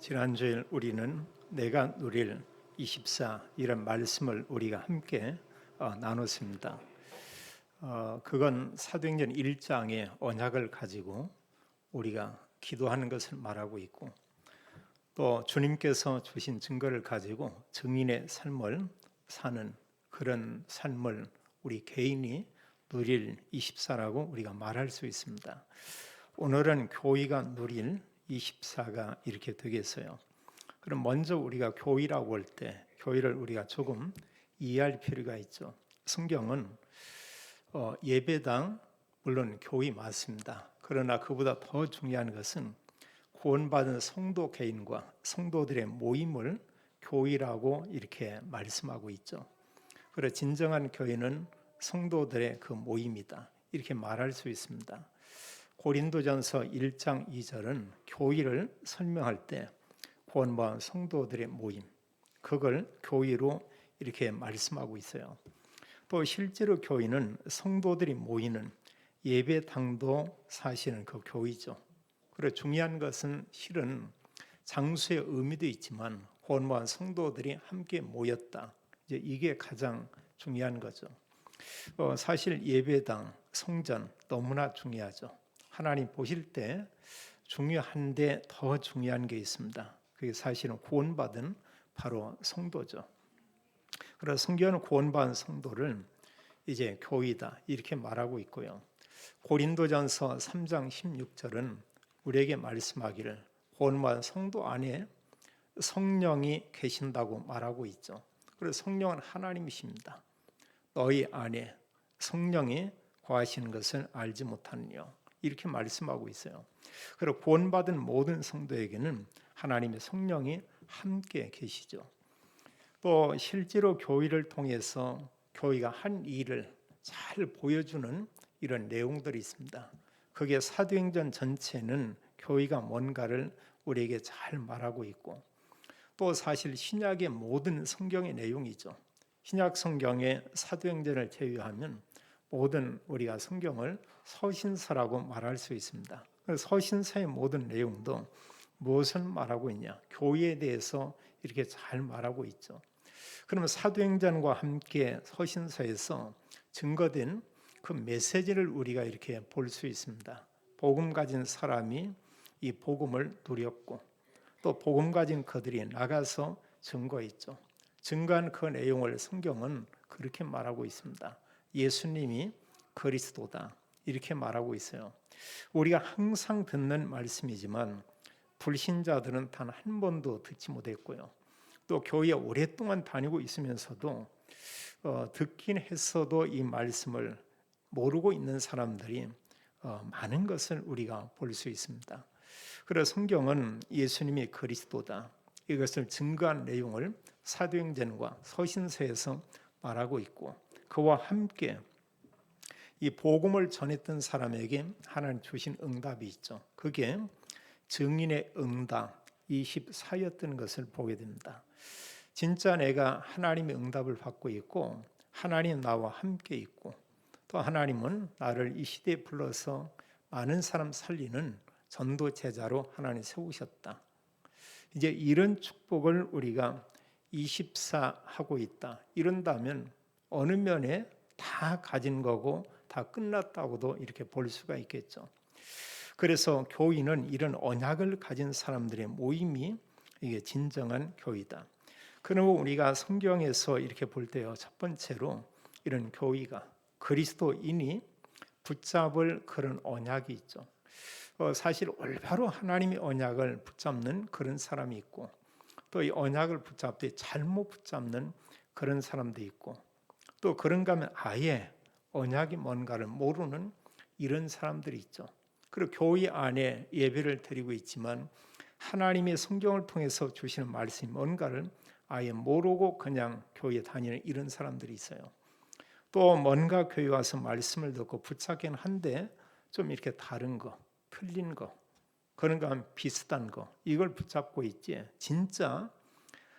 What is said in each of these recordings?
지난주일 우리는 내가 누릴 24 이런 말씀을 우리가 함께 나눴습니다. 그건 사도행전 1장의 언약을 가지고 우리가 기도하는 것을 말하고 있고, 또 주님께서 주신 증거를 가지고 증인의 삶을 사는 그런 삶을 우리 개인이 누릴 24라고 우리가 말할 수 있습니다. 오늘은 교회가 누릴 24가 이렇게 되겠어요. 그럼 먼저 우리가 교회라고 할 때 교회를 우리가 조금 이해할 필요가 있죠. 성경은 예배당 물론 교회 맞습니다. 그러나 그보다 더 중요한 것은 구원받은 성도 개인과 성도들의 모임을 교회라고 이렇게 말씀하고 있죠. 그래서 진정한 교회는 성도들의 그 모임이다, 이렇게 말할 수 있습니다. 고린도전서 1장 2절은 교회를 설명할 때 구원받은 성도들의 모임, 그걸 교회로 이렇게 말씀하고 있어요. 또 실제로 교회는 성도들이 모이는 예배당도 사실은 그 교회죠. 그리고 중요한 것은 실은 장소의 의미도 있지만 구원받은 성도들이 함께 모였다, 이제 이게 가장 중요한 거죠. 사실 예배당, 성전 너무나 중요하죠. 하나님 보실 때 중요한데 더 중요한 게 있습니다. 그게 사실은 구원받은 바로 성도죠. 그래서 성경은 구원받은 성도를 이제 교회다 이렇게 말하고 있고요. 고린도전서 3장 16절은 우리에게 말씀하기를 구원받은 성도 안에 성령이 계신다고 말하고 있죠. 그래서 성령은 하나님이십니다. 너희 안에 성령이 거하시는 것을 알지 못하느냐, 이렇게 말씀하고 있어요. 그리고 구원받은 모든 성도에게는 하나님의 성령이 함께 계시죠. 또 실제로 교회를 통해서 교회가 한 일을 잘 보여주는 이런 내용들이 있습니다. 그게 사도행전 전체는 교회가 뭔가를 우리에게 잘 말하고 있고, 또 사실 신약의 모든 성경의 내용이죠. 신약 성경의 사도행전을 제외하면 모든 우리가 성경을 서신서라고 말할 수 있습니다. 서신서의 모든 내용도 무엇을 말하고 있냐? 교회에 대해서 이렇게 잘 말하고 있죠. 그러면 사도행전과 함께 서신서에서 증거된 그 메시지를 우리가 이렇게 볼 수 있습니다. 복음 가진 사람이 이 복음을 누렸고, 또 복음 가진 그들이 나가서 증거했죠. 증거한 그 내용을 성경은 그렇게 말하고 있습니다. 예수님이 그리스도다, 이렇게 말하고 있어요. 우리가 항상 듣는 말씀이지만 불신자들은 단 한 번도 듣지 못했고요. 또 교회에 오랫동안 다니고 있으면서도 듣긴 했어도 이 말씀을 모르고 있는 사람들이 많은 것을 우리가 볼 수 있습니다. 그래서 성경은 예수님이 그리스도다, 이것을 증거한 내용을 사도행전과 서신서에서 말하고 있고, 그와 함께 이 복음을 전했던 사람에게 하나님 주신 응답이 있죠. 그게 증인의 응답 24였던 것을 보게 됩니다. 진짜 내가 하나님의 응답을 받고 있고, 하나님 나와 함께 있고, 또 하나님은 나를 이 시대에 불러서 많은 사람 살리는 전도 제자로 하나님 세우셨다. 이제 이런 축복을 우리가 24 하고 있다, 이런다면 어느 면에 다 가진 거고 다 끝났다고도 이렇게 볼 수가 있겠죠. 그래서 교회는 이런 언약을 가진 사람들의 모임이 이게 진정한 교회다. 그리고 우리가 성경에서 이렇게 볼 때요, 첫 번째로 이런 교회가 그리스도인이 붙잡을 그런 언약이 있죠. 사실 올바로 하나님의 언약을 붙잡는 그런 사람이 있고, 또 이 언약을 붙잡을 때 잘못 붙잡는 그런 사람도 있고, 또 그런가 하면 아예 언약이 뭔가를 모르는 이런 사람들이 있죠. 그리고 교회 안에 예배를 드리고 있지만 하나님의 성경을 통해서 주시는 말씀이 뭔가를 아예 모르고 그냥 교회에 다니는 이런 사람들이 있어요. 또 뭔가 교회 와서 말씀을 듣고 붙잡긴 한데 좀 이렇게 다른 거, 틀린 거, 그런가 하면 비슷한 거, 이걸 붙잡고 있지 진짜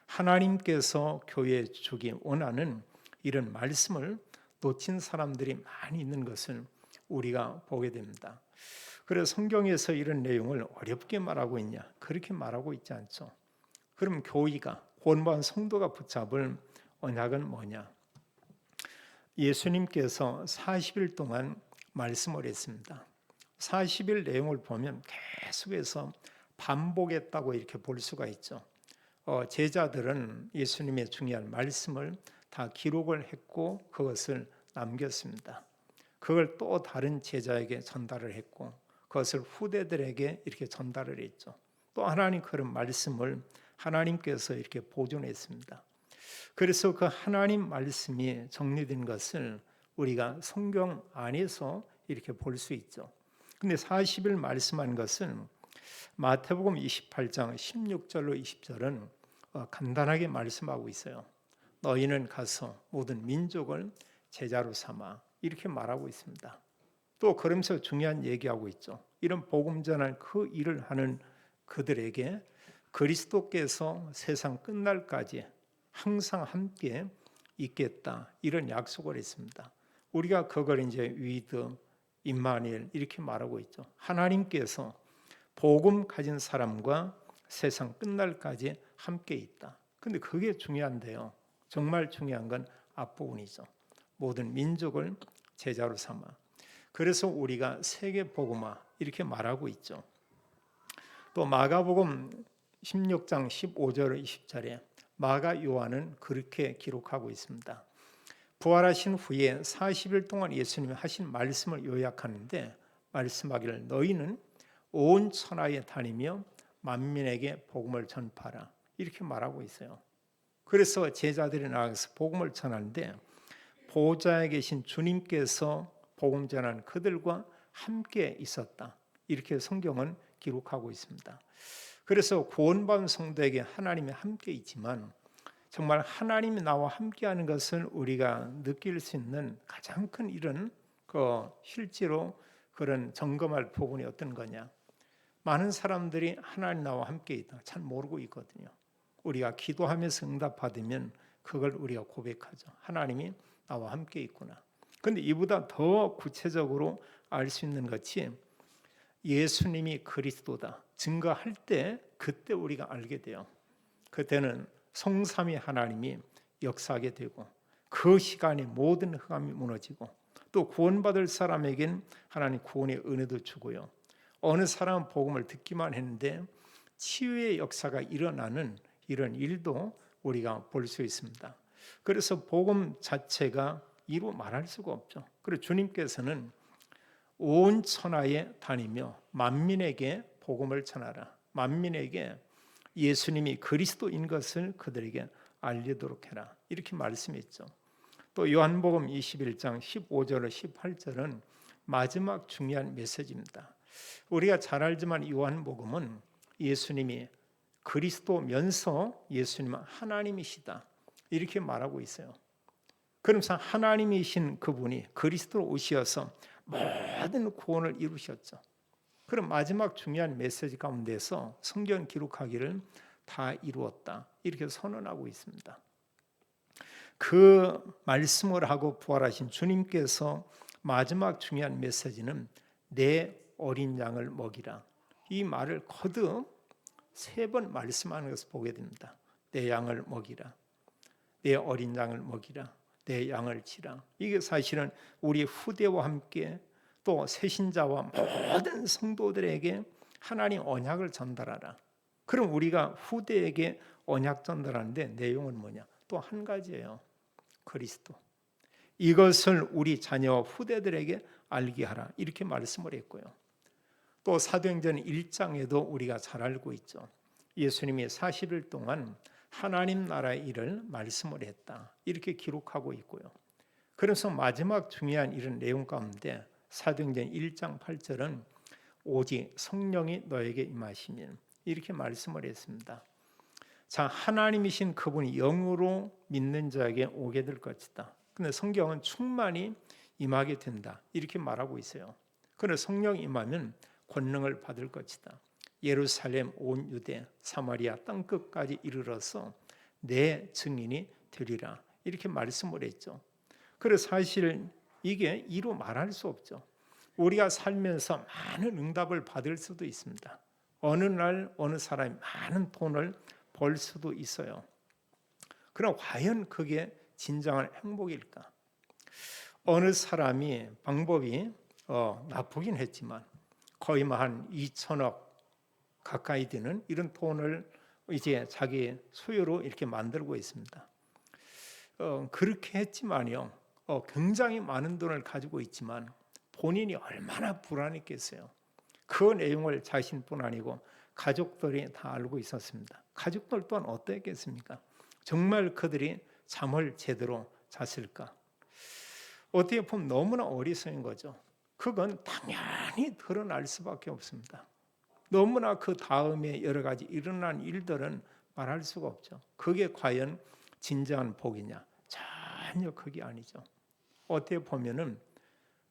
하나님께서 교회에 주기 원하는 이런 말씀을 놓친 사람들이 많이 있는 것을 우리가 보게 됩니다. 그래서 성경에서 이런 내용을 어렵게 말하고 있냐? 그렇게 말하고 있지 않죠. 그럼 교회가 구원받은 성도가 붙잡을 언약은 뭐냐? 예수님께서 40일 동안 말씀을 했습니다. 40일 내용을 보면 계속해서 반복했다고 이렇게 볼 수가 있죠. 제자들은 예수님의 중요한 말씀을 다 기록을 했고 그것을 남겼습니다. 그걸 또 다른 제자에게 전달을 했고 그것을 후대들에게 이렇게 전달을 했죠. 또 하나님 그런 말씀을 하나님께서 이렇게 보존했습니다. 그래서 그 하나님 말씀이 정리된 것을 우리가 성경 안에서 이렇게 볼 수 있죠. 근데 40일 말씀한 것은 마태복음 28장 16절로 20절은 간단하게 말씀하고 있어요. 너희는 가서 모든 민족을 제자로 삼아 이렇게 말하고 있습니다. 또 그러면서 중요한 얘기하고 있죠. 이런 복음 전할 그 일을 하는 그들에게 그리스도께서 세상 끝날까지 항상 함께 있겠다 이런 약속을 했습니다. 우리가 그걸 이제 위드 임마누엘 이렇게 말하고 있죠. 하나님께서 복음 가진 사람과 세상 끝날까지 함께 있다. 근데 그게 중요한데요. 정말 중요한 건 앞부분이죠. 모든 민족을 제자로 삼아. 그래서 우리가 세계 복음화 이렇게 말하고 있죠. 또 마가복음 16장 15절 20절에 마가 요한은 그렇게 기록하고 있습니다. 부활하신 후에 40일 동안 예수님이 하신 말씀을 요약하는데 말씀하기를 너희는 온 천하에 다니며 만민에게 복음을 전파하라 이렇게 말하고 있어요. 그래서 제자들이 나가서 복음을 전하는데 보좌에 계신 주님께서 복음 전하는 그들과 함께 있었다. 이렇게 성경은 기록하고 있습니다. 그래서 구원받은 성도에게 하나님이 함께 있지만 정말 하나님이 나와 함께하는 것을 우리가 느낄 수 있는 가장 큰 일은 실제로 그런 점검할 부분이 어떤 거냐? 많은 사람들이 하나님 나와 함께 있다 잘 모르고 있거든요. 우리가 기도하면서 응답받으면 그걸 우리가 고백하죠. 하나님이 나와 함께 있구나. 그런데 이보다 더 구체적으로 알 수 있는 것이 예수님이 그리스도다 증거할 때 그때 우리가 알게 돼요. 그때는 성삼위 하나님이 역사하게 되고 그 시간에 모든 흑암이 무너지고 또 구원받을 사람에겐 하나님 구원의 은혜도 주고요. 어느 사람은 복음을 듣기만 했는데 치유의 역사가 일어나는 이런 일도 우리가 볼 수 있습니다. 그래서 복음 자체가 이루 말할 수가 없죠. 그리고 주님께서는 온 천하에 다니며 만민에게 복음을 전하라. 만민에게 예수님이 그리스도인 것을 그들에게 알리도록 해라. 이렇게 말씀했죠. 또 요한복음 21장 15절 18절은 마지막 중요한 메시지입니다. 우리가 잘 알지만 요한복음은 예수님이 그리스도면서 예수님은 하나님이시다. 이렇게 말하고 있어요. 그러면서 하나님이신 그분이 그리스도로 오셔서 모든 구원을 이루셨죠. 그럼 마지막 중요한 메시지 가운데서 성경 기록하기를 다 이루었다. 이렇게 선언하고 있습니다. 그 말씀을 하고 부활하신 주님께서 마지막 중요한 메시지는 내 어린 양을 먹이라. 이 말을 거듭 3번 말씀하는 것을 보게 됩니다. 내 양을 먹이라. 내 어린 양을 먹이라. 내 양을 치라. 이게 사실은 우리 후대와 함께 또 새신자와 모든 성도들에게 하나님 언약을 전달하라. 그럼 우리가 후대에게 언약 전달하는데 내용은 뭐냐? 또 한 가지예요. 그리스도. 이것을 우리 자녀와 후대들에게 알게 하라. 이렇게 말씀을 했고요. 또 사도행전 1장에도 우리가 잘 알고 있죠. 예수님이 40일 동안 하나님 나라의 일을 말씀을 했다. 이렇게 기록하고 있고요. 그래서 마지막 중요한 이런 내용 가운데 사도행전 1장 8절은 오직 성령이 너에게 임하시면 이렇게 말씀을 했습니다. 자, 하나님이신 그분이 영으로 믿는 자에게 오게 될 것이다. 근데 성경은 충만히 임하게 된다. 이렇게 말하고 있어요. 그래서 성령 임하면 권능을 받을 것이다. 예루살렘 온 유대 사마리아 땅끝까지 이르러서 내 증인이 되리라. 이렇게 말씀을 했죠. 그래서 사실 이게 이루 말할 수 없죠. 우리가 살면서 많은 응답을 받을 수도 있습니다. 어느 날 어느 사람이 많은 돈을 벌 수도 있어요. 그럼 과연 그게 진정한 행복일까? 어느 사람이 방법이 나쁘긴 했지만 거의 한 2천억 가까이 되는 이런 돈을 이제 자기 소유로 이렇게 만들고 있습니다. 그렇게 했지만요, 굉장히 많은 돈을 가지고 있지만 본인이 얼마나 불안했겠어요. 그 내용을 자신뿐 아니고 가족들이 다 알고 있었습니다. 가족들 또한 어땠겠습니까? 정말 그들이 잠을 제대로 잤을까? 어떻게 보면 너무나 어리석은 거죠. 그건 당연히 드러날 수밖에 없습니다. 너무나 그 다음에 여러 가지 일어난 일들은 말할 수가 없죠. 그게 과연 진정한 복이냐? 전혀 그게 아니죠. 어떻게 보면은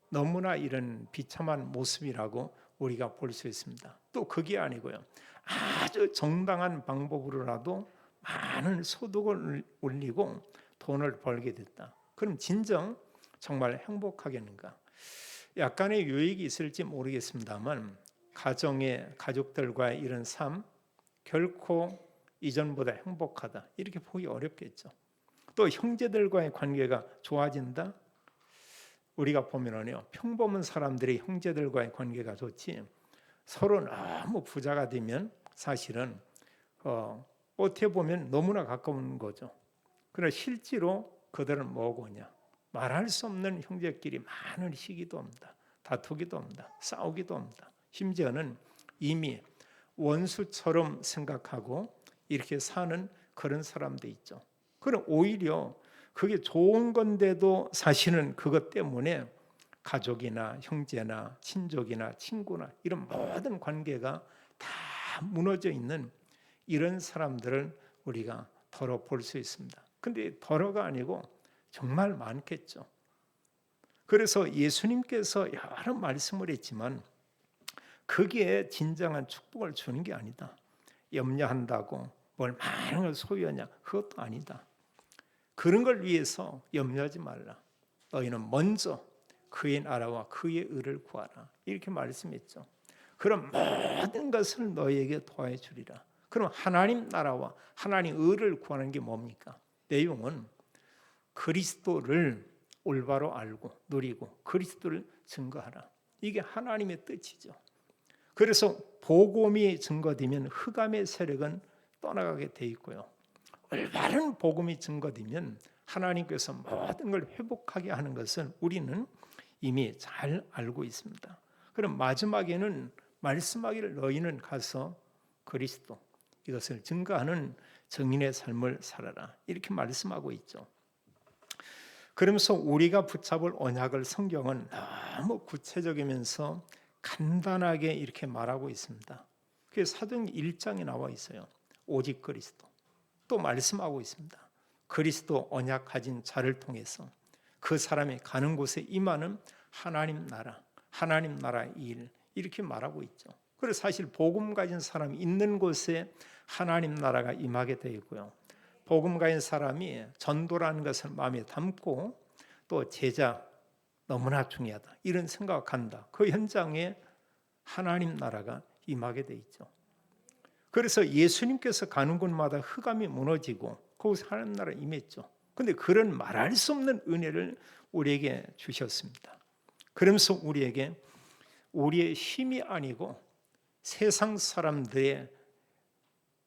너무나 이런 비참한 모습이라고 우리가 볼 수 있습니다. 또 그게 아니고요. 아주 정당한 방법으로라도 많은 소득을 올리고 돈을 벌게 됐다. 그럼 진정 정말 행복하겠는가? 약간의 유익이 있을지 모르겠습니다만 가족들과의 이런 삶 결코 이전보다 행복하다 이렇게 보기 어렵겠죠. 또 형제들과의 관계가 좋아진다. 우리가 보면은요, 평범한 사람들이 형제들과의 관계가 좋지 서로 너무 부자가 되면 사실은 어떻게 보면 너무나 가까운 거죠. 그러나 실제로 그들은 뭐고냐? 말할 수 없는 형제끼리 많은 시기도 합니다. 다투기도 합니다. 싸우기도 합니다. 심지어는 이미 원수처럼 생각하고 이렇게 사는 그런 사람도 있죠. 그럼 오히려 그게 좋은 건데도 사실은 그것 때문에 가족이나 형제나 친족이나 친구나 이런 모든 관계가 다 무너져 있는 이런 사람들을 우리가 더러 볼 수 있습니다. 근데 더러가 아니고 정말 많겠죠. 그래서 예수님께서 여러 말씀을 했지만 그게 진정한 축복을 주는 게 아니다. 염려한다고 뭘 많은 걸 소유하냐? 그것도 아니다. 그런 걸 위해서 염려하지 말라. 너희는 먼저 그의 나라와 그의 의를 구하라. 이렇게 말씀했죠. 그럼 모든 것을 너희에게 더해 주리라. 그럼 하나님 나라와 하나님 의를 구하는 게 뭡니까? 내용은 그리스도를 올바로 알고 누리고 그리스도를 증거하라. 이게 하나님의 뜻이죠. 그래서 복음이 증거되면 흑암의 세력은 떠나가게 돼 있고요. 올바른 복음이 증거되면 하나님께서 모든 걸 회복하게 하는 것은 우리는 이미 잘 알고 있습니다. 그럼 마지막에는 말씀하기를 너희는 가서 그리스도 이것을 증거하는 정인의 삶을 살아라. 이렇게 말씀하고 있죠. 그러면서 우리가 붙잡을 언약을 성경은 너무 구체적이면서 간단하게 이렇게 말하고 있습니다. 그게 사도행 1장에 나와 있어요. 오직 그리스도. 또 말씀하고 있습니다. 그리스도 언약 가진 자를 통해서 그 사람이 가는 곳에 임하는 하나님 나라의 일 이렇게 말하고 있죠. 그래서 사실 복음 가진 사람이 있는 곳에 하나님 나라가 임하게 되어 있고요. 복음 가진 사람이 전도라는 것을 마음에 담고 또 제자 너무나 중요하다 이런 생각한다. 그 현장에 하나님 나라가 임하게 되어 있죠. 그래서 예수님께서 가는 곳마다 흑암이 무너지고 거기서 하나님 나라 임했죠. 그런데 그런 말할 수 없는 은혜를 우리에게 주셨습니다. 그러면서 우리에게 우리의 힘이 아니고 세상 사람들의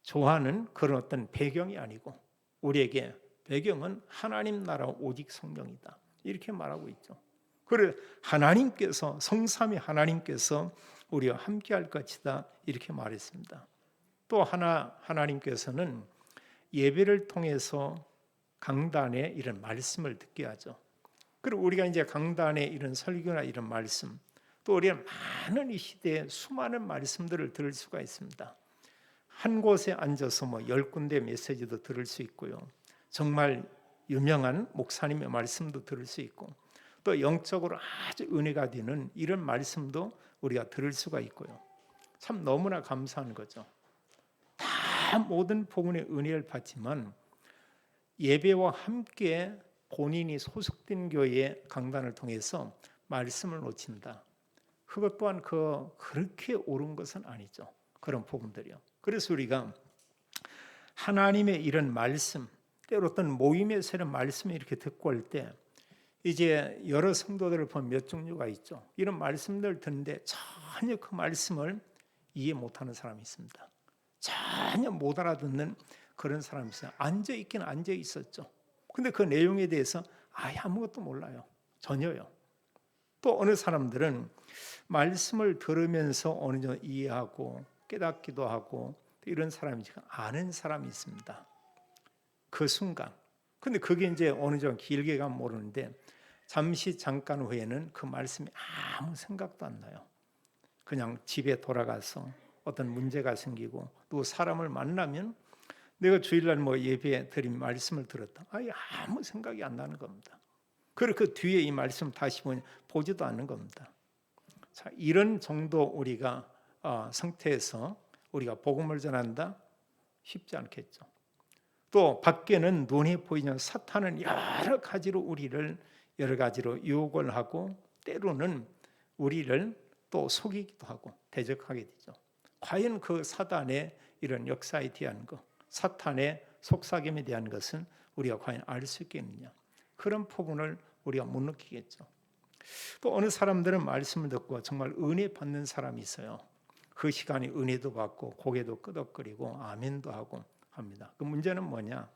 좋아하는 그런 어떤 배경이 아니고 우리에게 배경은 하나님 나라 오직 성령이다. 이렇게 말하고 있죠. 그래 하나님께서 성삼위 하나님께서 우리와 함께할 것이다. 이렇게 말했습니다. 또 하나님께서는 예배를 통해서 강단에 이런 말씀을 듣게 하죠. 그리고 우리가 이제 강단에 이런 설교나 이런 말씀, 또 우리가 많은 이 시대에 수많은 말씀들을 들을 수가 있습니다. 한 곳에 앉아서 10군데 메시지도 들을 수 있고요. 정말 유명한 목사님의 말씀도 들을 수 있고 또 영적으로 아주 은혜가 되는 이런 말씀도 우리가 들을 수가 있고요. 참 너무나 감사한 거죠. 다 모든 복음의 은혜를 받지만 예배와 함께 본인이 소속된 교회의 강단을 통해서 말씀을 놓친다. 그것 또한 그렇게 옳은 것은 아니죠. 그런 부분들이요. 그래서 우리가 하나님의 이런 말씀, 때로 어떤 모임에서 이런 말씀을 이렇게 듣고 할 때 이제 여러 성도들을 보면 몇 종류가 있죠. 이런 말씀들 듣는데 전혀 그 말씀을 이해 못하는 사람이 있습니다. 전혀 못 알아듣는 그런 사람이 있어요. 앉아 있긴 앉아 있었죠. 근데 그 내용에 대해서 아예 아무것도 몰라요. 전혀요. 또 어느 사람들은 말씀을 들으면서 어느 정도 이해하고 깨닫기도 하고 이런 사람이 지금 아는 사람이 있습니다. 그 순간. 근데 그게 이제 어느 정도 길게 가면 모르는데 잠깐 후에는 그 말씀이 아무 생각도 안 나요. 그냥 집에 돌아가서 어떤 문제가 생기고 또 사람을 만나면 내가 주일날 뭐 예배 드린 말씀을 들었다. 아예 아무 생각이 안 나는 겁니다. 그리고 그 뒤에 이 말씀 다시 보지도 않는 겁니다. 자, 이런 정도 우리가 상태에서 우리가 복음을 전한다? 쉽지 않겠죠. 또 밖에는 눈에 보이는 사탄은 여러 가지로 우리를 여러 가지로 유혹을 하고 때로는 우리를 또 속이기도 하고 대적하게 되죠. 과연 그 사단의 이런 역사에 대한 것, 사탄의 속삭임에 대한 것은 우리가 과연 알 수 있겠느냐? 그런 부분을 우리가 못 느끼겠죠. 또 어느 사람들은 말씀을 듣고 정말 은혜 받는 사람이 있어요. 그 시간에 은혜도 받고 고개도 끄덕거리고 아멘도 하고 합니다. 그 문제는 뭐냐?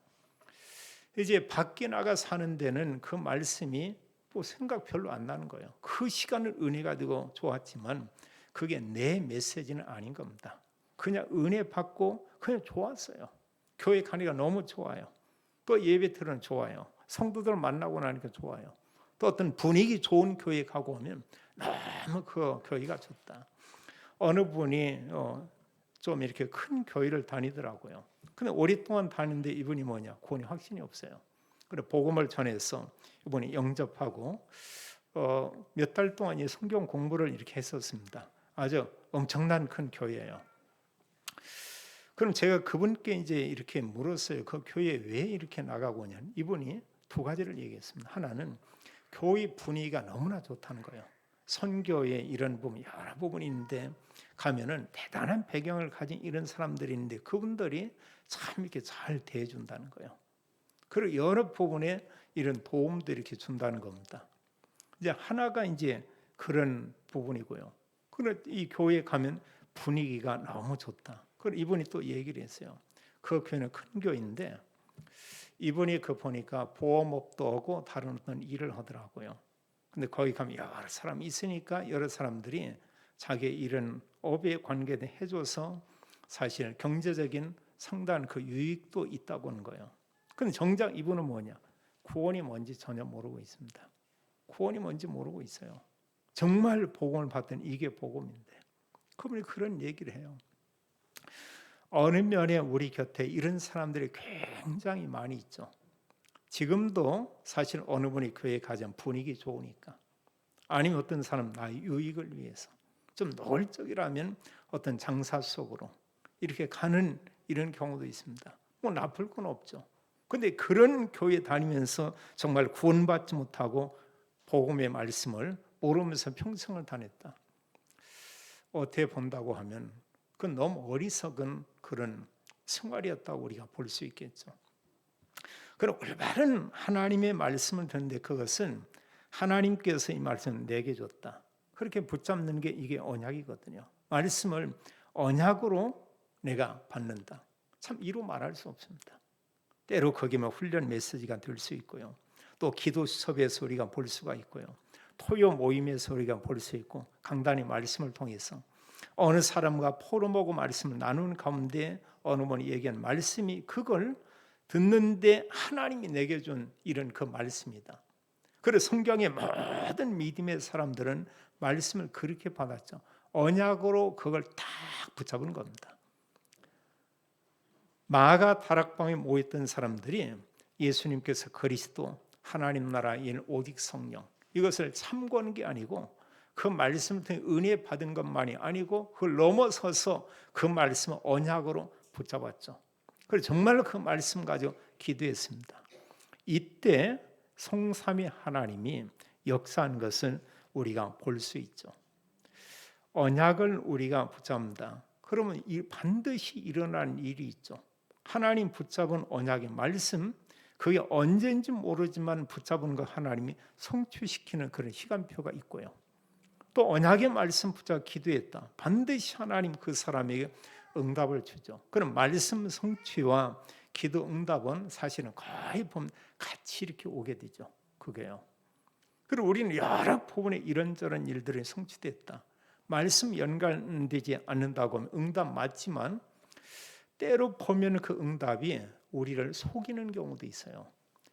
이제 밖에 나가 사는 데는 그 말씀이 뭐 생각 별로 안 나는 거예요. 그 시간을 은혜가 되고 좋았지만 그게 내 메시지는 아닌 겁니다. 그냥 은혜 받고 그냥 좋았어요. 교회 가니까 너무 좋아요. 또 예배 들으면 좋아요. 성도들 만나고 나니까 좋아요. 또 어떤 분위기 좋은 교회 가고 오면 너무 그 교회가 좋다. 어느 분이 좀 이렇게 큰 교회를 다니더라고요. 근데 오랫동안 다니는데 이분이 뭐냐? 구원이 확신이 없어요. 그래 복음을 전해서 이분이 영접하고 몇 달 동안 이 성경 공부를 이렇게 했었습니다. 아주 엄청난 큰 교회예요. 그럼 제가 그분께 이제 이렇게 물었어요. 그 교회 왜 이렇게 나가고 오냐? 이분이 두 가지를 얘기했습니다. 하나는 교회 분위기가 너무나 좋다는 거예요. 선교의 이런 부분 여러 부분이 있는데 가면은 대단한 배경을 가진 이런 사람들이 있는데 그분들이 참 이렇게 잘 대해준다는 거예요. 그리고 여러 부분에 이런 도움도 이렇게 준다는 겁니다. 이제 하나가 이제 그런 부분이고요. 그리고 이 교회에 가면 분위기가 너무 좋다. 그리고 이분이 또 얘기를 했어요. 그 교회는 큰 교회인데 이분이 그 보니까 보험업도 하고 다른 어떤 일을 하더라고요. 근데 거기 가면 여러 사람이 있으니까 여러 사람들이 자기 이런 업에 관계돼 해줘서 사실 경제적인 상당한 그 유익도 있다고 하는 거예요. 근데 정작 이분은 뭐냐? 구원이 뭔지 전혀 모르고 있습니다. 구원이 뭔지 모르고 있어요. 정말 복음을 받던 이게 복음인데 그분이 그런 얘기를 해요. 어느 면에 우리 곁에 이런 사람들이 굉장히 많이 있죠. 지금도 사실 어느 분이 교회에 가면 분위기 좋으니까 아니면 어떤 사람 나의 유익을 위해서 좀 노골적이라면 어떤 장사 속으로 이렇게 가는 이런 경우도 있습니다. 뭐 나쁠 건 없죠. 근데 그런 교회 다니면서 정말 구원받지 못하고 복음의 말씀을 모르면서 평생을 다녔다. 어떻게 본다고 하면 그건 너무 어리석은 그런 생활이었다고 우리가 볼 수 있겠죠. 그럼 올바른 하나님의 말씀을 듣는데 그것은 하나님께서 이 말씀을 내게 줬다. 그렇게 붙잡는 게 이게 언약이거든요. 말씀을 언약으로 내가 받는다. 참 이루 말할 수 없습니다. 때로 거기만 훈련 메시지가 될 수 있고요. 또 기도 수업에서 우리가 볼 수가 있고요. 토요 모임에서 우리가 볼 수 있고 강단의 말씀을 통해서 어느 사람과 포럼하고 말씀을 나누는 가운데 어느 분이 얘기한 말씀이 그걸 듣는데 하나님이 내게 준 이런 그 말씀이다. 그래서 성경의 모든 믿음의 사람들은 말씀을 그렇게 받았죠. 언약으로 그걸 딱 붙잡은 겁니다. 마가 다락방에 모였던 사람들이 예수님께서 그리스도 하나님 나라의 오직 성령 이것을 참고하는 게 아니고 그 말씀을 통해 은혜 받은 것만이 아니고 그걸 넘어서서 그 말씀을 언약으로 붙잡았죠. 그래서 정말로 그 말씀 가지고 기도했습니다. 이때 성삼위 하나님이 역사한 것을 우리가 볼 수 있죠. 언약을 우리가 붙잡는다. 그러면 반드시 일어나는 일이 있죠. 하나님 붙잡은 언약의 말씀, 그게 언제인지 모르지만 붙잡은 거 하나님이 성취시키는 그런 시간표가 있고요. 또 언약의 말씀 붙잡아 기도했다. 반드시 하나님 그 사람에게 응답을 주죠. 그럼 말씀 성취와 기도 응답은 사실은 거의 보면 같이 이렇게 오게 되죠. 그게요. 그리고 우리는 여러 부분에 이런저런 일들이 성취됐다. 말씀 연관되지 않는다고 하면 응답 맞지만 때로 보면 그 응답이 우리를 속이는 경우도 있어요.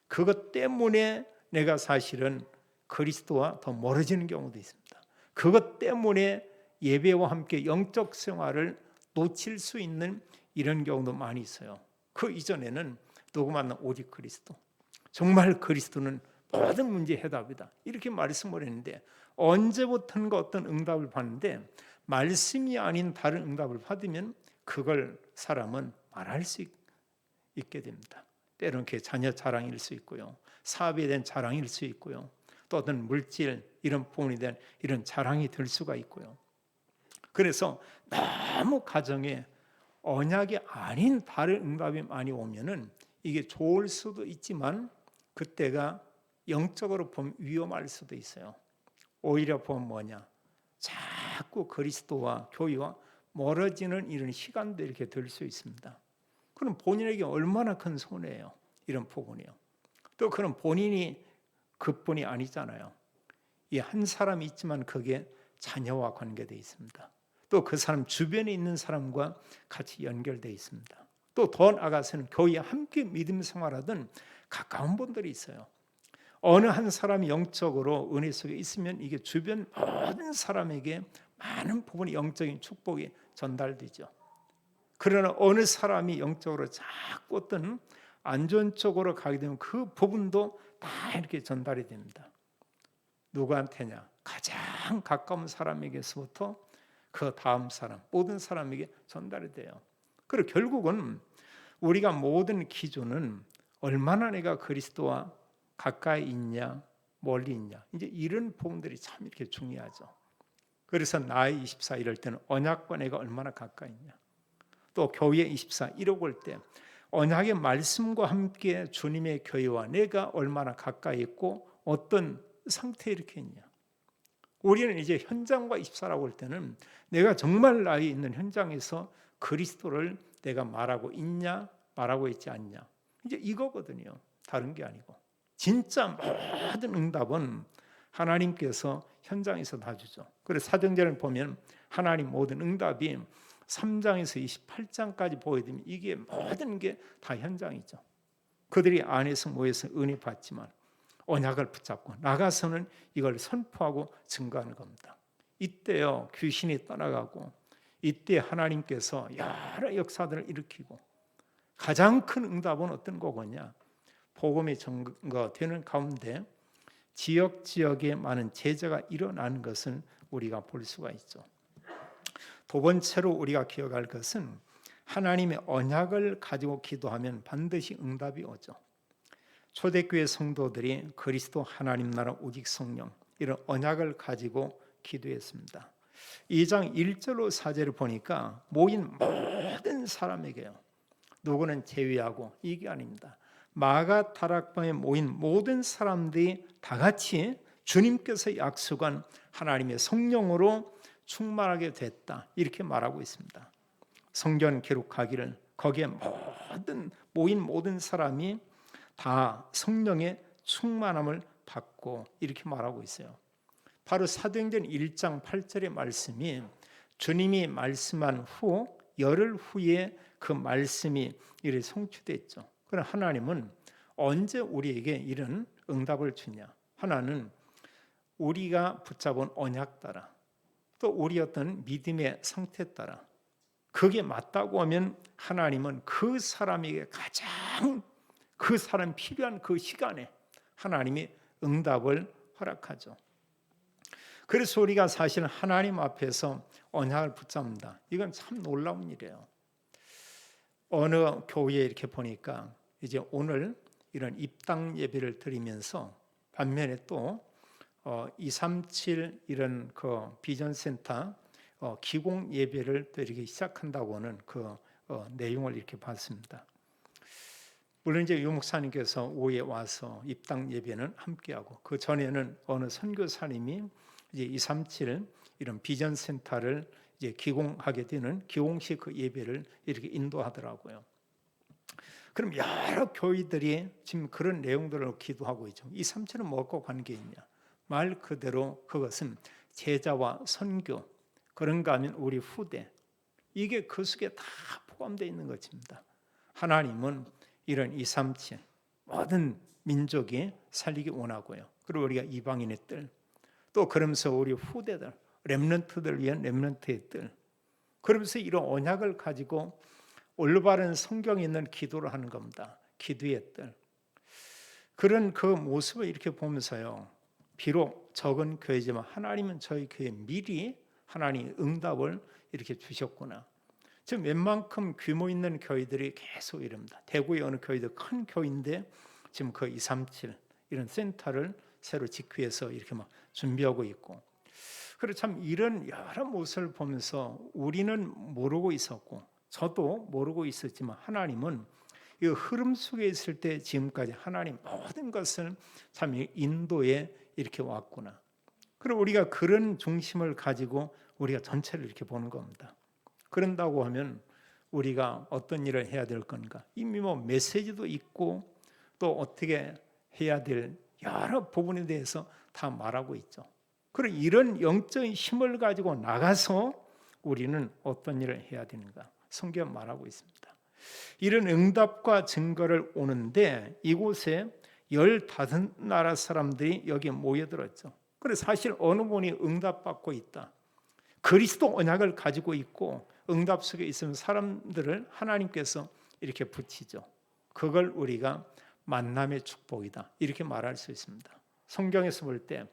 그것 때문에 내가 사실은 그리스도와 더 멀어지는 경우도 있습니다. 그것 때문에 예배와 함께 영적 생활을 놓칠 수 있는 이런 경우도 많이 있어요. 그 이전에는 누구 만나 오직 그리스도. 정말 그리스도는 모든 문제 해답이다. 이렇게 말씀을 했는데 언제부턴가 어떤 응답을 받는데 말씀이 아닌 다른 응답을 받으면 그걸 사람은 말할 수 있게 됩니다. 때로는 그게 자녀 자랑일 수 있고요. 사업에 대한 자랑일 수 있고요. 또 어떤 물질 이런 부분에 대한 이런 자랑이 될 수가 있고요. 그래서 너무 가정에 언약이 아닌 다른 응답이 많이 오면은 이게 좋을 수도 있지만 그때가 영적으로 보면 위험할 수도 있어요. 오히려 보면 뭐냐? 자꾸 그리스도와 교회와 멀어지는 이런 시간도 이렇게 될 수 있습니다. 그럼 본인에게 얼마나 큰 손해예요. 이런 부분이요. 또 그런 본인이 그뿐이 아니잖아요. 이 한 사람이 있지만 그게 자녀와 관계되어 있습니다. 또 그 사람 주변에 있는 사람과 같이 연결되어 있습니다. 또 더 나아가서는 교회에 함께 믿음 생활하던 가까운 분들이 있어요. 어느 한 사람이 영적으로 은혜 속에 있으면 이게 주변 모든 사람에게 많은 부분의 영적인 축복이 전달되죠. 그러나 어느 사람이 영적으로 자꾸 어떤 안 좋은 쪽으로 가게 되면 그 부분도 다 이렇게 전달이 됩니다. 누구한테냐? 가장 가까운 사람에게서부터 그 다음 사람, 모든 사람에게 전달이 돼요. 그리고 결국은 우리가 모든 기준은 얼마나 내가 그리스도와 가까이 있냐, 멀리 있냐. 이제 이런 부분들이 참 이렇게 중요하죠. 그래서 나의 24 이럴 때는 언약과 내가 얼마나 가까이 있냐. 또 교회 24 이러고 올 때 언약의 말씀과 함께 주님의 교회와 내가 얼마나 가까이 있고 어떤 상태에 이렇게 있냐. 우리는 이제 현장과 24라고 할 때는 내가 정말 나에 있는 현장에서 그리스도를 내가 말하고 있냐, 말하고 있지 않냐. 이제 이거거든요. 다른 게 아니고. 진짜 모든 응답은 하나님께서 현장에서 다 주죠. 그래서 사도행전을 보면 하나님 모든 응답이 3장에서 28장까지 보게 되면 이게 모든 게 다 현장이죠. 그들이 안에서 모여서 은혜 받지만 언약을 붙잡고 나가서는 이걸 선포하고 증거하는 겁니다. 이때요 귀신이 떠나가고 이때 하나님께서 여러 역사들을 일으키고 가장 큰 응답은 어떤 거겠냐? 복음이 증거되는 가운데 지역에 많은 제자가 일어나는 것은 우리가 볼 수가 있죠. 두 번째로 우리가 기억할 것은 하나님의 언약을 가지고 기도하면 반드시 응답이 오죠. 초대교회 성도들이 그리스도 하나님 나라 오직 성령 이런 언약을 가지고 기도했습니다. 2장 1절로 4절을 보니까 모인 모든 사람에게요. 누구는 제외하고 이게 아닙니다. 마가 다락방에 모인 모든 사람들이 다 같이 주님께서 약속한 하나님의 성령으로 충만하게 됐다. 이렇게 말하고 있습니다. 성경 기록하기를 거기에 모인 모든 사람이 다 성령의 충만함을 받고 이렇게 말하고 있어요. 바로 사도행전 1장 8절의 말씀이 주님이 말씀한 후 열흘 후에 그 말씀이 이렇게 성취됐죠. 그럼 하나님은 언제 우리에게 이런 응답을 주냐? 하나는 우리가 붙잡은 언약 따라 또 우리 어떤 믿음의 상태 따라 그게 맞다고 하면 하나님은 그 사람에게 가장 그 사람 필요한 그 시간에 하나님이 응답을 허락하죠. 그래서 우리가 사실 하나님 앞에서 언약을 붙잡는다. 이건 참 놀라운 일이에요. 어느 교회에 이렇게 보니까 이제 오늘 이런 입당 예배를 드리면서 반면에 또 237 이런 그 비전센터 기공 예배를 또 이렇게 시작한다고 하는 그 내용을 이렇게 봤습니다. 물론 이제 유 목사님께서 오후에 와서 입당 예배는 함께하고, 그 전에는 어느 선교사님이 이제 237 이런 비전 센터를 이제 기공하게 되는 기공식 그 예배를 이렇게 인도하더라고요. 그럼 여러 교회들이 지금 그런 내용들을 기도하고 있죠. 237은 뭐하고 관계 있냐? 말 그대로 그것은 제자와 선교, 그런가 하면 우리 후대, 이게 그 속에 다 포함되어 있는 것입니다. 하나님은 이런 237 모든 민족이 살리기 원하고요. 그리고 우리가 이방인의 뜰, 또 그러면서 우리 후대들, 렘넌트들 위한 렘넌트의 뜰, 그러면서 이런 언약을 가지고 올바른 성경에 있는 기도를 하는 겁니다. 기도의 뜰. 그런 그 모습을 이렇게 보면서요, 비록 적은 교회지만 하나님은 저희 교회에 미리 하나님 응답을 이렇게 주셨구나. 지금 웬만큼 규모 있는 교회들이 계속 이럽니다. 대구의 어느 교회도 큰 교회인데 지금 그 237 이런 센터를 새로 짓기 위해서 이렇게 막 준비하고 있고, 그리고 참 이런 여러 모습을 보면서 우리는 모르고 있었고 저도 모르고 있었지만 하나님은 이 흐름 속에 있을 때 지금까지 하나님 모든 것을 참 인도에 이렇게 왔구나. 그리고 우리가 그런 중심을 가지고 우리가 전체를 이렇게 보는 겁니다. 그런다고 하면 우리가 어떤 일을 해야 될 건가? 이미 뭐 메시지도 있고 또 어떻게 해야 될 여러 부분에 대해서 다 말하고 있죠. 그리고 이런 영적인 힘을 가지고 나가서 우리는 어떤 일을 해야 되는가? 성경 말하고 있습니다. 이런 응답과 증거를 오는데 이곳에 15나라 사람들이 여기에 모여들었죠. 그래서 사실 어느 분이 응답받고 있다, 그리스도 언약을 가지고 있고 응답 속에 있으면 사람들을 하나님께서 이렇게 붙이죠. 그걸 우리가 만남의 축복이다 이렇게 말할 수 있습니다. 성경에서 볼 때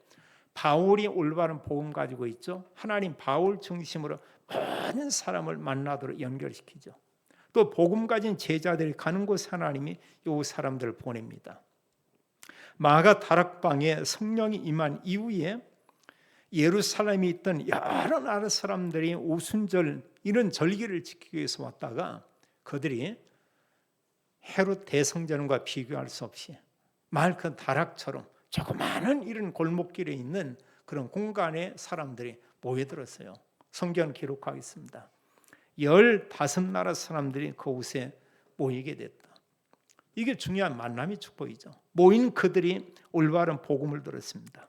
바울이 올바른 복음 가지고 있죠. 하나님 바울 중심으로 많은 사람을 만나도록 연결시키죠. 또 복음 가진 제자들이 가는 곳에 하나님이 이 사람들을 보냅니다. 마가 다락방에 성령이 임한 이후에 예루살렘에 있던 여러 나라 사람들이 오순절 이런 절기를 지키기 위해서 왔다가 그들이 헤롯 대성전과 비교할 수 없이 마을 큰 다락처럼 조그마한 이런 골목길에 있는 그런 공간에 사람들이 모여들었어요. 성경은 기록하겠습니다. 15나라 사람들이 그곳에 모이게 됐다. 이게 중요한 만남의 축복이죠. 모인 그들이 올바른 복음을 들었습니다.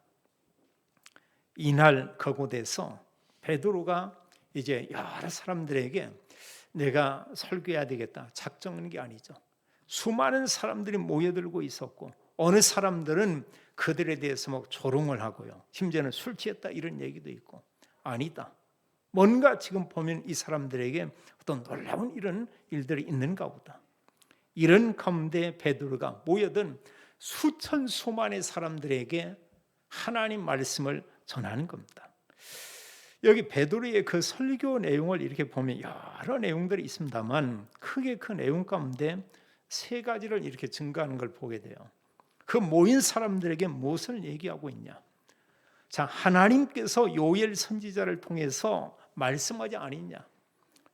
이날 그곳에서 베드로가 이제 여러 사람들에게 내가 설교해야 되겠다 작정하는 게 아니죠. 수많은 사람들이 모여들고 있었고 어느 사람들은 그들에 대해서 막 조롱을 하고요. 심지어는 술 취했다 이런 얘기도 있고, 아니다, 뭔가 지금 보면 이 사람들에게 어떤 놀라운 이런 일들이 있는가 보다. 이런 가운데 베드로가 모여든 수천 수만의 사람들에게 하나님 말씀을 전하는 겁니다. 여기 베드로의 그 설교 내용을 이렇게 보면 여러 내용들이 있습니다만 크게 그 내용 가운데 세 가지를 이렇게 증가하는 걸 보게 돼요. 그 모인 사람들에게 무엇을 얘기하고 있냐? 자, 하나님께서 요엘 선지자를 통해서 말씀하지 않았냐?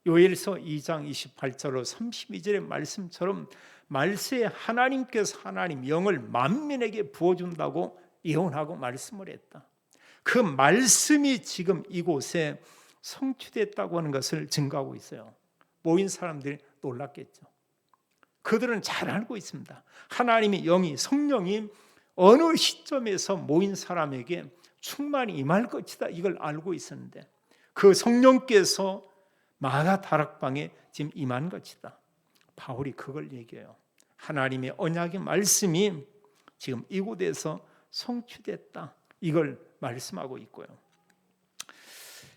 요엘서 2장 28절로 32절의 말씀처럼 말세에 하나님께서 하나님 영을 만민에게 부어준다고 예언하고 말씀을 했다. 그 말씀이 지금 이곳에 성취됐다고 하는 것을 증거하고 있어요. 모인 사람들이 놀랐겠죠. 그들은 잘 알고 있습니다. 하나님의 영이 성령이 어느 시점에서 모인 사람에게 충만히 임할 것이다 이걸 알고 있었는데 그 성령께서 마가 다락방에 지금 임한 것이다. 바울이 그걸 얘기해요. 하나님의 언약의 말씀이 지금 이곳에서 성취됐다 이걸 말씀하고 있고요.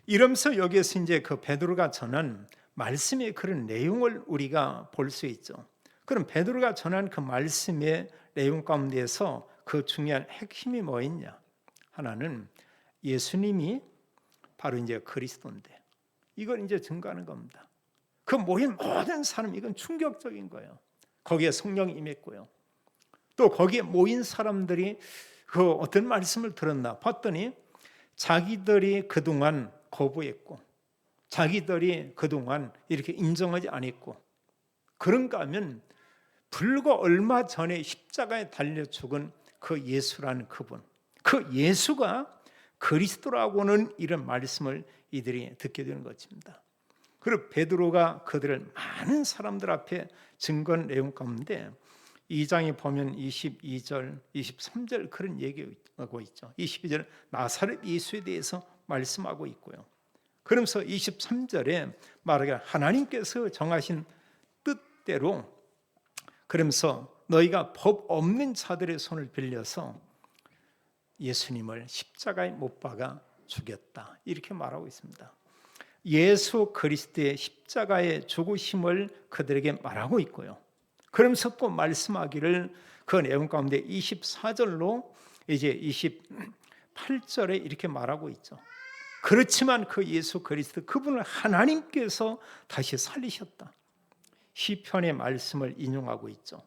이러면서 여기에서 이제 그 베드로가 전한 말씀의 그런 내용을 우리가 볼 수 있죠. 그럼 베드로가 전한 그 말씀의 내용 가운데서 그 중요한 핵심이 뭐였냐? 하나는 예수님이 바로 이제 그리스도인데 이걸 이제 증거하는 겁니다. 그 모인 모든 사람 이건 충격적인 거예요. 거기에 성령이 임했고요. 또 거기에 모인 사람들이 그 어떤 말씀을 들었나 봤더니 자기들이 그동안 거부했고 자기들이 그동안 이렇게 인정하지 않았고, 그런가 하면 불과 얼마 전에 십자가에 달려 죽은 그 예수라는 그분, 그 예수가 그리스도라고는 이런 말씀을 이들이 듣게 되는 것입니다. 그리고 베드로가 그들을 많은 사람들 앞에 증거한 내용 가운데 2장에 보면 22절, 23절 그런 얘기하고 있죠. 22절 나사렛 예수에 대해서 말씀하고 있고요. 그러면서 23절에 말하기를 하나님께서 정하신 뜻대로, 그러면서 너희가 법 없는 자들의 손을 빌려서 예수님을 십자가에 못 박아 죽였다, 이렇게 말하고 있습니다. 예수 그리스도의 십자가의 죽으심을 그들에게 말하고 있고요. 그러면서 또 말씀하기를 그 내용 가운데 24절로 이제 28절에 이렇게 말하고 있죠. 그렇지만 그 예수 그리스도 그분을 하나님께서 다시 살리셨다. 시편의 말씀을 인용하고 있죠.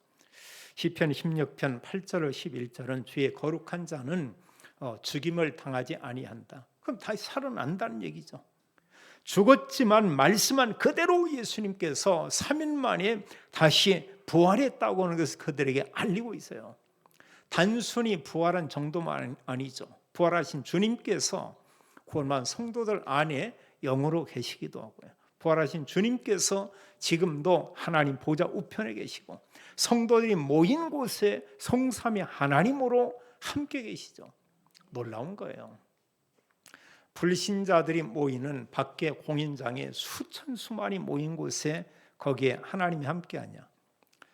시편 16편 8절로 11절은 주의 거룩한 자는 죽임을 당하지 아니한다. 그럼 다시 살아난다는 얘기죠. 죽었지만 말씀한 그대로 예수님께서 3일 만에 다시 부활했다고 하는 것을 그들에게 알리고 있어요. 단순히 부활한 정도만 아니죠. 부활하신 주님께서 구원받은 성도들 안에 영으로 계시기도 하고요. 부활하신 주님께서 지금도 하나님 보좌 우편에 계시고 성도들이 모인 곳에 성삼위 하나님으로 함께 계시죠. 놀라운 거예요. 불신자들이 모이는 밖에 공연장에 수천 수만이 모인 곳에 거기에 하나님이 함께하냐?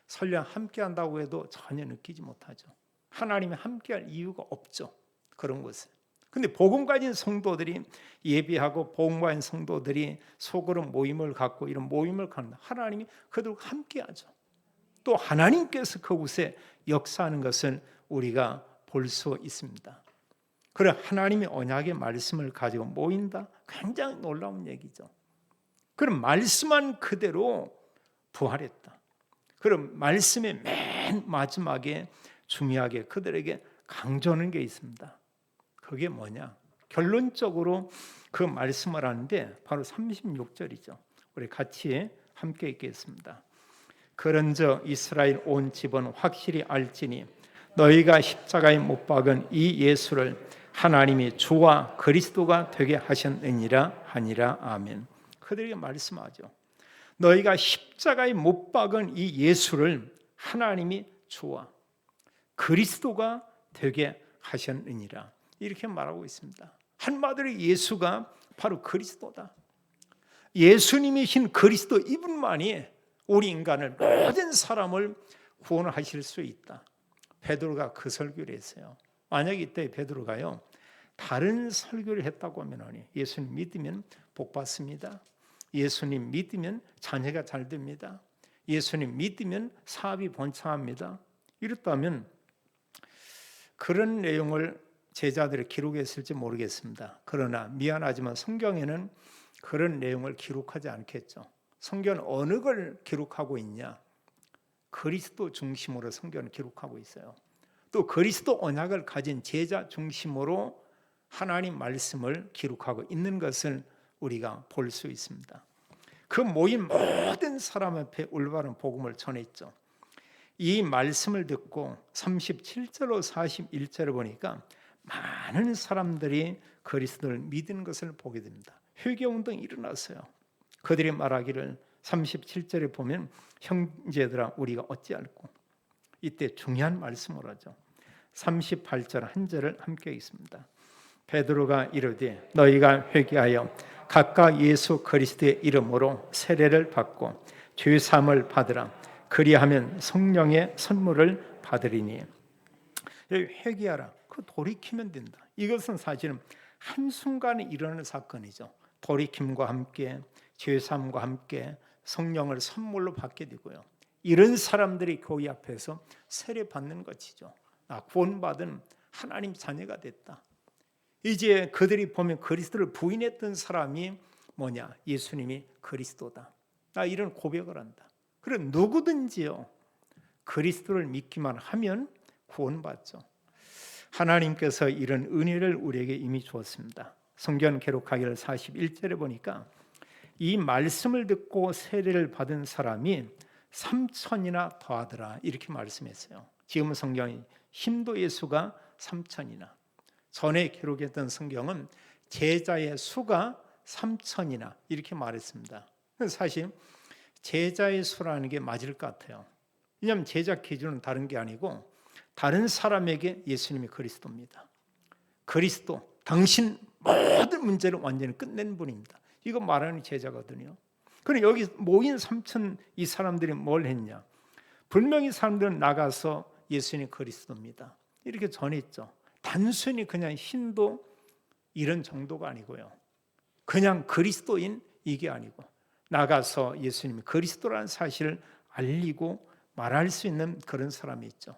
설령 함께한다고 해도 전혀 느끼지 못하죠. 하나님이 함께할 이유가 없죠. 그런 곳에. 근데 복음 가진 성도들이 예비하고 복음 가진 성도들이 속으로 모임을 갖고 이런 모임을 갖는 하나님이 그들과 함께하죠. 또 하나님께서 그곳에 역사하는 것을 우리가 볼 수 있습니다. 그래 하나님의 언약의 말씀을 가지고 모인다. 굉장히 놀라운 얘기죠. 그럼 말씀한 그대로 부활했다. 그럼 말씀의 맨 마지막에 중요하게 그들에게 강조하는 게 있습니다. 그게 뭐냐? 결론적으로 그 말씀을 하는데 바로 36절이죠. 우리 같이 함께 읽겠습니다. 그런즉 이스라엘 온 집은 확실히 알지니 너희가 십자가에 못 박은 이 예수를 하나님이 주와 그리스도가 되게 하셨느니라 하니라. 아멘. 그들에게 말씀하죠. 너희가 십자가에 못 박은 이 예수를 하나님이 주와 그리스도가 되게 하셨느니라. 이렇게 말하고 있습니다. 한마디로 예수가 바로 그리스도다. 예수님이신 그리스도 이분만이 우리 인간을 모든 사람을 구원하실 수 있다. 베드로가 그 설교를 했어요. 만약에 이때 베드로가요 다른 설교를 했다고 하면 예수님 믿으면 복 받습니다. 예수님 믿으면 자녀가 잘 됩니다. 예수님 믿으면 사업이 번창합니다. 이렇다면 그런 내용을 제자들이 기록했을지 모르겠습니다. 그러나 미안하지만 성경에는 그런 내용을 기록하지 않겠죠. 성경은 어느 걸 기록하고 있냐? 그리스도 중심으로 성경을 기록하고 있어요. 또 그리스도 언약을 가진 제자 중심으로 하나님 말씀을 기록하고 있는 것을 우리가 볼 수 있습니다. 그 모인 모든 사람 앞에 올바른 복음을 전했죠. 이 말씀을 듣고 37절로 41절을 보니까 많은 사람들이 그리스도를 믿는 것을 보게 됩니다. 회개운동이 일어났어요. 그들이 말하기를 37절에 보면 형제들아 우리가 어찌할꼬. 이때 중요한 말씀을 하죠. 38절 한 절을 함께 읽습니다. 베드로가 이르되 너희가 회개하여 각각 예수 그리스도의 이름으로 세례를 받고 죄 사함을 받으라. 그리하면 성령의 선물을 받으리니. 회개하라. 그 돌이키면 된다. 이것은 사실은 한순간에 일어나는 사건이죠. 돌이킴과 함께 죄 사함과 함께 성령을 선물로 받게 되고요. 이런 사람들이 교회 앞에서 세례 받는 것이죠. 구원받은 하나님 자녀가 됐다. 이제 그들이 보면 그리스도를 부인했던 사람이 뭐냐? 예수님이 그리스도다. 나 이런 고백을 한다. 그래 누구든지요 그리스도를 믿기만 하면 구원받죠. 하나님께서 이런 은혜를 우리에게 이미 주었습니다. 성경 기록하기를 41절에 보니까 이 말씀을 듣고 세례를 받은 사람이 3천이나 더하더라 이렇게 말씀했어요. 지금 성경이 신도의 수가 3천이나, 전에 기록했던 성경은 제자의 수가 3천이나 이렇게 말했습니다. 사실 제자의 수라는 게 맞을 것 같아요. 왜냐하면 제자 기준은 다른 게 아니고 다른 사람에게 예수님이 그리스도입니다. 그리스도, 당신 모든 문제를 완전히 끝낸 분입니다. 이거 말하는 제자거든요. 그럼 여기 모인 3천 이 사람들이 뭘 했냐? 분명히 사람들은 나가서 예수님 그리스도입니다 이렇게 전했죠. 단순히 그냥 신도 이런 정도가 아니고요. 그냥 그리스도인 이게 아니고 나가서 예수님이 그리스도라는 사실을 알리고 말할 수 있는 그런 사람이 있죠.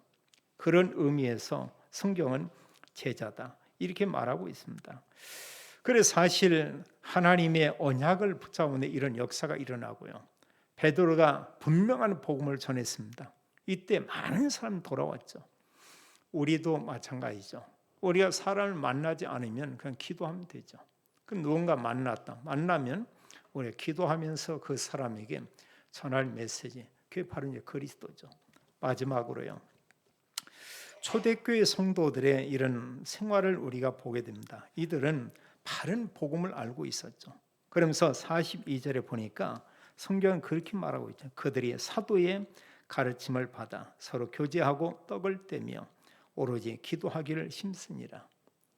그런 의미에서 성경은 제자다 이렇게 말하고 있습니다. 그래서 사실 하나님의 언약을 붙잡는 이런 역사가 일어나고요. 베드로가 분명한 복음을 전했습니다. 이때 많은 사람이 돌아왔죠. 우리도 마찬가지죠. 우리가 사람을 만나지 않으면 그냥 기도하면 되죠. 그 누군가 만나면 우리가 기도하면서 그 사람에게 전할 메시지, 그게 바로 이제 그리스도죠. 마지막으로요. 초대교회 성도들의 이런 생활을 우리가 보게 됩니다. 이들은 바른 복음을 알고 있었죠. 그러면서 42절에 보니까 성경은 그렇게 말하고 있죠. 그들이 사도의 가르침을 받아 서로 교제하고 떡을 떼며 오로지 기도하기를 힘쓰니라.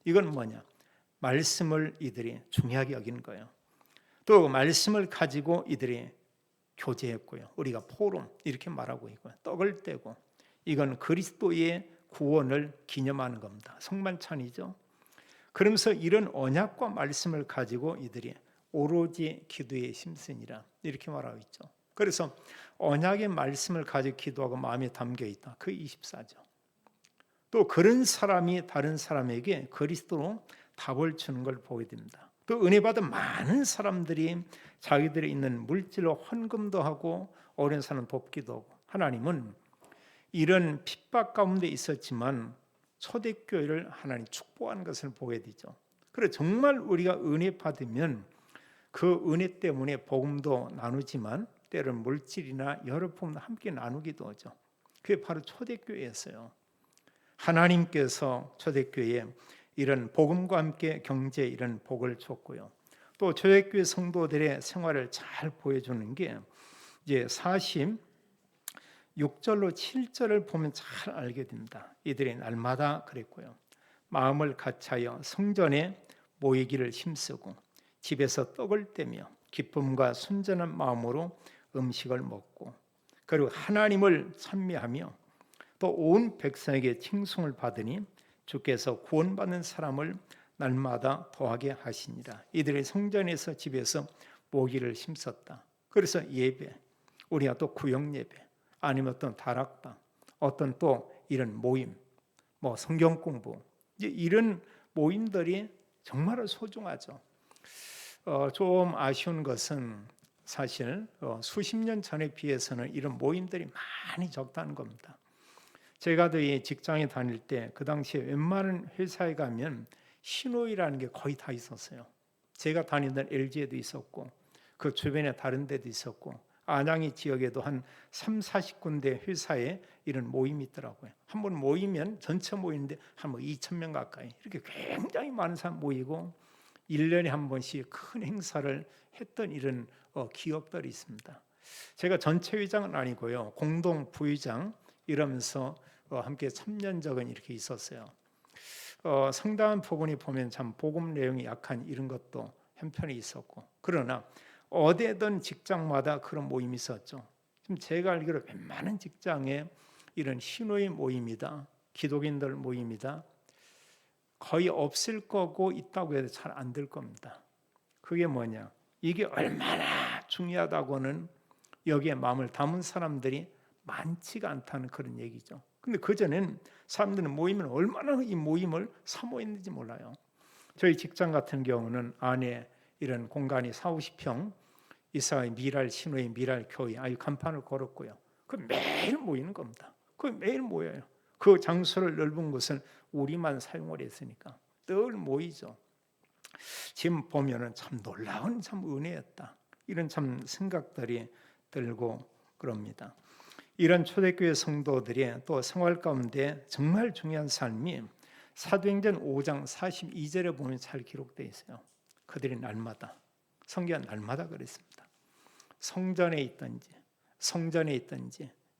이건 뭐냐? 말씀을 이들이 중요하게 여기는 거예요. 또 말씀을 가지고 이들이 교제했고요. 우리가 포럼 이렇게 말하고 있고요. 떡을 떼고 이건 그리스도의 구원을 기념하는 겁니다. 성만찬이죠. 그러면서 이런 언약과 말씀을 가지고 이들이 오로지 기도에 힘쓰니라 이렇게 말하고 있죠. 그래서 언약의 말씀을 가지고 기도하고 마음에 담겨 있다. 그 24죠. 또 그런 사람이 다른 사람에게 그리스도로 답을 주는 걸 보게 됩니다. 또 은혜 받은 많은 사람들이 자기들이 있는 물질로 헌금도 하고 어려운 사람 돕기도 하고, 하나님은 이런 핍박 가운데 있었지만 초대교회를 하나님 축복하는 것을 보게 되죠. 그래 정말 우리가 은혜 받으면 그 은혜 때문에 복음도 나누지만 때로는 물질이나 여러 품도 함께 나누기도 하죠. 그게 바로 초대교회였어요. 하나님께서 초대교회에 이런 복음과 함께 경제 이런 복을 줬고요. 또 초대교회 성도들의 생활을 잘 보여주는 게 이제 46절로 7절을 보면 잘 알게 됩니다. 이들이 날마다 그랬고요. 마음을 같이하여 성전에 모이기를 힘쓰고 집에서 떡을 떼며 기쁨과 순전한 마음으로 음식을 먹고 그리고 하나님을 찬미하며 또 온 백성에게 칭송을 받으니 주께서 구원받는 사람을 날마다 더하게 하시니라. 이들이 성전에서 집에서 모기를 힘썼다. 그래서 예배, 우리가 또 구역 예배, 아니면 어떤 다락방, 어떤 또 이런 모임, 뭐 성경 공부, 이제 이런 모임들이 정말 소중하죠. 좀 아쉬운 것은 사실 수십 년 전에 비해서는 이런 모임들이 많이 적다는 겁니다. 제가 이 직장에 다닐 때 그 당시에 웬만한 회사에 가면 신호위라는 게 거의 다 있었어요. 제가 다니던 LG에도 있었고 그 주변에 다른 데도 있었고 안양이 지역에도 한 30-40군데 회사에 이런 모임이 있더라고요. 한 번 모이면 전체 모이는데 한 2,000명 가까이 이렇게 굉장히 많은 사람 모이고 1년에 한 번씩 큰 행사를 했던 이런 기억들이 있습니다. 제가 전체 회장은 아니고요. 공동 부회장 이러면서 함께 3년 적은 이렇게 있었어요. 상당한 부분이 보면 참 복음 내용이 약한 이런 것도 한편에 있었고, 그러나 어디든 직장마다 그런 모임이 있었죠. 지금 제가 알기로 웬만한 직장에 이런 신호의 모임이다, 기독인들 모임이다 거의 없을 거고 있다고 해도 잘 안 될 겁니다. 그게 뭐냐? 이게 얼마나 중요하다고는 여기에 마음을 담은 사람들이 많지가 않다는 그런 얘기죠. 근데 그전엔 사람들은 모이면 얼마나 이 모임을 사모했는지 몰라요. 저희 직장 같은 경우는 안에 이런 공간이 40-50평 이사의 미랄 신호의 미랄 교회 아주 간판을 걸었고요. 그 매일 모이는 겁니다. 그 매일 모여요. 그 장소를 넓은 곳은 우리만 사용을 했으니까 늘 모이죠. 지금 보면은 참 놀라운 참 은혜였다. 이런 참 생각들이 들고 그럽니다. 이런 초대교회 성도들이 또 생활 가운데 정말 중요한 삶이 사도행전 5장 42절에 보면 잘 기록되어 있어요. 그들이 날마다, 성경 날마다 그랬습니다. 성전에 있든지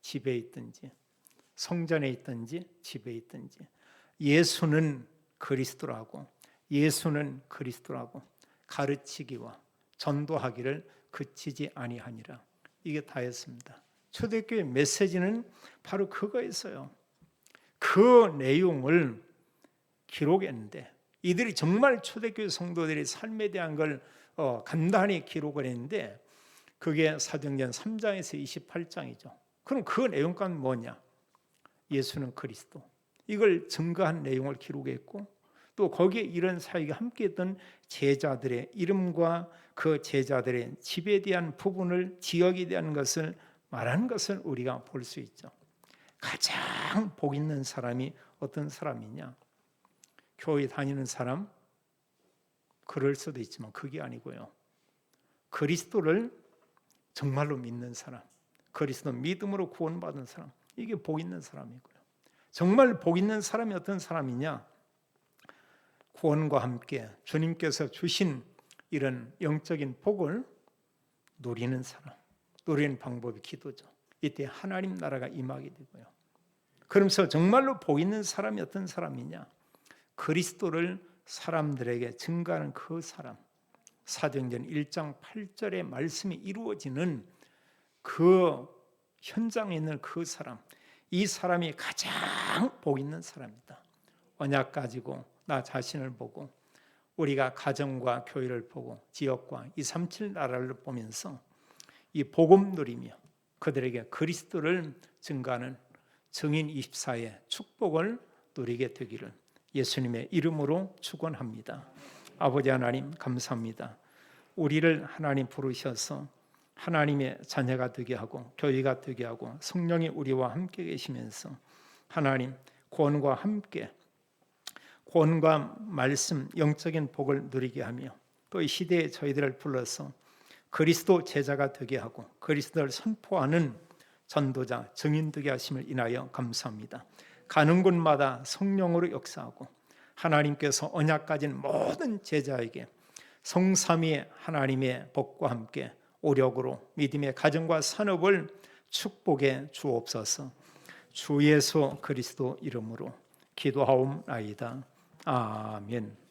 집에 있든지, 성전에 있든지 집에 있든지 예수는 그리스도라고 가르치기와 전도하기를 그치지 아니하니라. 이게 다였습니다. 초대교회 메시지는 바로 그거였어요. 그 내용을 기록했는데 이들이 정말 초대교회 성도들의 삶에 대한 걸 간단히 기록을 했는데 그게 사도행전 3장에서 28장이죠. 그럼 그 내용과는 뭐냐? 예수는 그리스도. 이걸 증거한 내용을 기록했고 또 거기에 이런 사역에 함께했던 제자들의 이름과 그 제자들의 집에 대한 부분을 지역에 대한 것을 말하는 것을 우리가 볼 수 있죠. 가장 복 있는 사람이 어떤 사람이냐? 교회 다니는 사람? 그럴 수도 있지만 그게 아니고요. 그리스도를 정말로 믿는 사람, 그리스도 믿음으로 구원받은 사람, 이게 복 있는 사람이고요. 정말 복 있는 사람이 어떤 사람이냐? 구원과 함께 주님께서 주신 이런 영적인 복을 누리는 사람, 누리는 방법이 기도죠. 이때 하나님 나라가 임하게 되고요. 그러면서 정말로 복 있는 사람이 어떤 사람이냐? 그리스도를 사람들에게 증거하는 그 사람. 사도행전 1장 8절의 말씀이 이루어지는 그 현장에 있는 그 사람, 이 사람이 가장 복 있는 사람이다. 언약 가지고 나 자신을 보고 우리가 가정과 교회를 보고 지역과 237 나라를 보면서 이 복음 누리며 그들에게 그리스도를 증거하는 증인 24의 축복을 누리게 되기를 예수님의 이름으로 축원합니다. 아버지 하나님 감사합니다. 우리를 하나님 부르셔서 하나님의 자녀가 되게 하고 교회가 되게 하고 성령이 우리와 함께 계시면서 하나님 구원과 함께 구원과 말씀 영적인 복을 누리게 하며 또 이 시대에 저희들을 불러서 그리스도 제자가 되게 하고 그리스도를 선포하는 전도자 증인 되게 하심을 인하여 감사합니다. 가는 곳마다 성령으로 역사하고 하나님께서 언약 가진 모든 제자에게 성삼위의 하나님의 복과 함께 오력으로 믿음의 가정과 산업을 축복해 주옵소서. 주 예수 그리스도 이름으로 기도하옵나이다. 아멘.